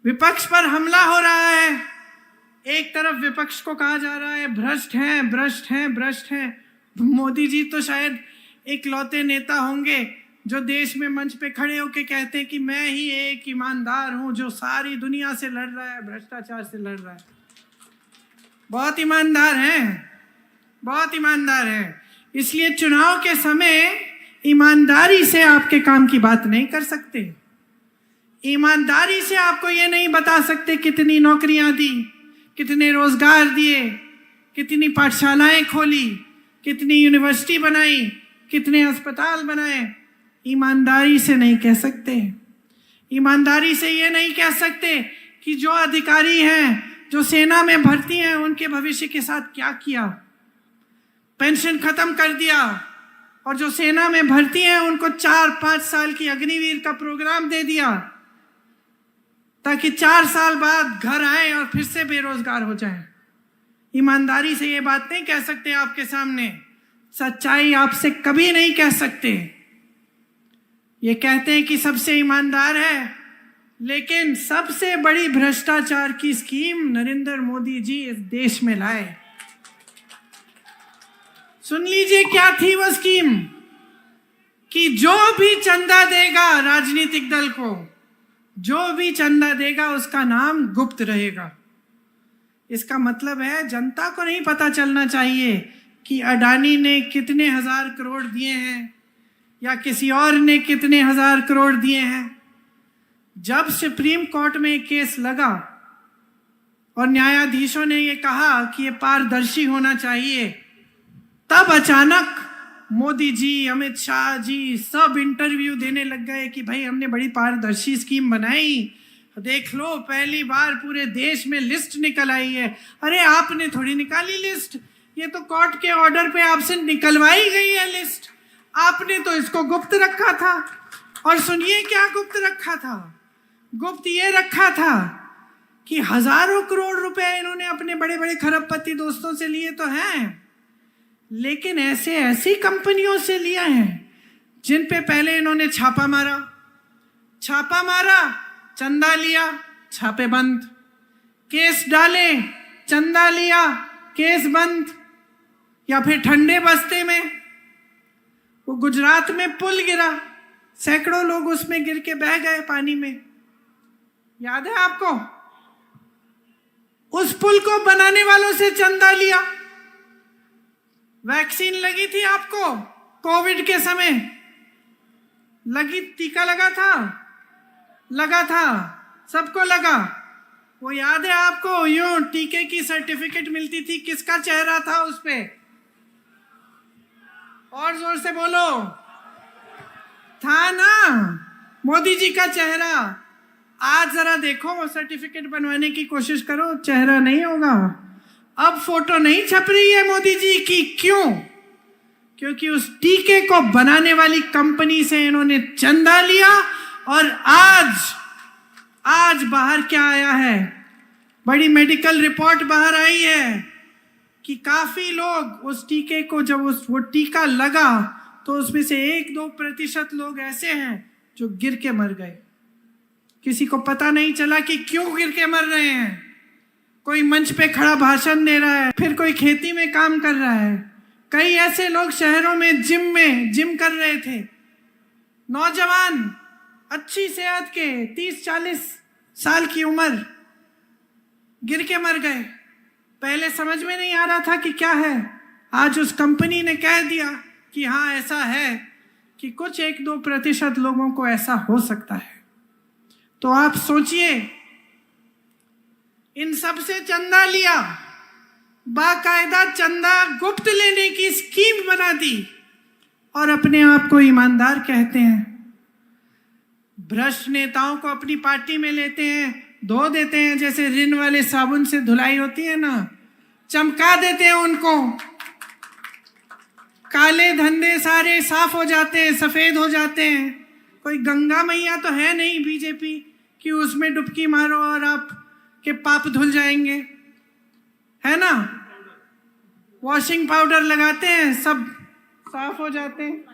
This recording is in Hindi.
विपक्ष पर हमला हो रहा है। एक तरफ विपक्ष को कहा जा रहा है भ्रष्ट हैं, भ्रष्ट हैं, भ्रष्ट हैं। मोदी जी तो शायद इकलौते नेता होंगे जो देश में मंच पे खड़े होकर कहते हैं कि मैं ही एक ईमानदार हूं जो सारी दुनिया से लड़ रहा है, भ्रष्टाचार से लड़ रहा है। बहुत ईमानदार हैं, बहुत ईमानदार हैं। इसलिए चुनाव के समय ईमानदारी से आपके काम की बात नहीं कर सकते। ईमानदारी से आपको ये नहीं बता सकते कितनी नौकरियां दी, कितने रोजगार दिए, कितनी पाठशालाएं खोली, कितनी यूनिवर्सिटी बनाई, कितने अस्पताल बनाए। ईमानदारी से नहीं कह सकते। ईमानदारी से ये नहीं कह सकते कि जो अधिकारी हैं, जो सेना में भर्ती हैं, उनके भविष्य के साथ क्या किया। पेंशन खत्म कर दिया और जो सेना में भर्ती हैं उनको 4-5 साल की अग्निवीर का प्रोग्राम दे दिया ताकि 4 साल बाद घर आए और फिर से बेरोजगार हो जाएं। ईमानदारी से ये बात नहीं कह सकते आपके सामने। सच्चाई आपसे कभी नहीं कह सकते। ये कहते हैं कि सबसे ईमानदार है, लेकिन सबसे बड़ी भ्रष्टाचार की स्कीम नरेंद्र मोदी जी इस देश में लाए। सुन लीजिए क्या थी वो स्कीम कि जो भी चंदा देगा राजनीतिक दल को, जो भी चंदा देगा उसका नाम गुप्त रहेगा। इसका मतलब है जनता को नहीं पता चलना चाहिए कि अडानी ने कितने हजार करोड़ दिए हैं या किसी और ने कितने हजार करोड़ दिए हैं। जब सुप्रीम कोर्ट में केस लगा और न्यायाधीशों ने ये कहा कि ये पारदर्शी होना चाहिए, तब अचानक मोदी जी, अमित शाह जी सब इंटरव्यू देने लग गए कि भाई हमने बड़ी पारदर्शी स्कीम बनाई, देख लो पहली बार पूरे देश में लिस्ट निकल आई है। अरे आपने थोड़ी निकाली लिस्ट, ये तो कोर्ट के ऑर्डर पे आपसे निकलवाई गई है लिस्ट। आपने तो इसको गुप्त रखा था। और सुनिए क्या गुप्त रखा था। गुप्त ये रखा था कि हजारों करोड़ रुपए इन्होंने अपने बड़े बड़े खरबपति दोस्तों से लिए तो हैं, लेकिन ऐसी कंपनियों से लिया है जिन पे पहले इन्होंने छापा मारा, चंदा लिया, छापे बंद, केस डाले, चंदा लिया, केस बंद। या फिर ठंडे बस्ते में वो गुजरात में पुल गिरा, सैकड़ों लोग उसमें गिर के बह गए पानी में, याद है आपको। उस पुल को बनाने वालों से चंदा लिया। वैक्सीन लगी थी आपको कोविड के समय, लगी, टीका लगा था, सबको लगा। वो याद है आपको, यूं टीके की सर्टिफिकेट मिलती थी, किसका चेहरा था उस पे? और जोर से बोलो, था ना, मोदी जी का चेहरा। आज जरा देखो, वो सर्टिफिकेट बनवाने की कोशिश करो, चेहरा नहीं होगा। अब फोटो नहीं छप रही है मोदी जी की। क्यों? क्योंकि उस टीके को बनाने वाली कंपनी से इन्होंने चंदा लिया। और आज बाहर क्या आया है, बड़ी मेडिकल रिपोर्ट बाहर आई है कि काफी लोग उस टीके को, जब वो टीका लगा तो उसमें से 1-2% लोग ऐसे हैं जो गिर के मर गए। किसी को पता नहीं चला कि क्यों गिर के मर रहे हैं। कोई मंच पे खड़ा भाषण दे रहा है, फिर कोई खेती में काम कर रहा है। कई ऐसे लोग शहरों में जिम कर रहे थे, नौजवान, अच्छी सेहत के, 30-40 साल की उम्र, गिर के मर गए। पहले समझ में नहीं आ रहा था कि क्या है। आज उस कंपनी ने कह दिया कि हाँ ऐसा है कि कुछ 1-2% लोगों को ऐसा हो सकता है। तो आप सोचिए, इन सब से चंदा लिया, बाकायदा चंदा गुप्त लेने की स्कीम बना दी और अपने आप को ईमानदार कहते हैं। भ्रष्ट नेताओं को अपनी पार्टी में लेते हैं, धो देते हैं, जैसे रिन वाले साबुन से धुलाई होती है ना, चमका देते हैं उनको। काले धंधे सारे साफ हो जाते हैं, सफेद हो जाते हैं। कोई गंगा मैया तो है नहीं बीजेपी कि उसमें डुबकी मारो और आप के पाप धुल जाएंगे, है ना। वॉशिंग पाउडर लगाते हैं, सब साफ हो जाते हैं।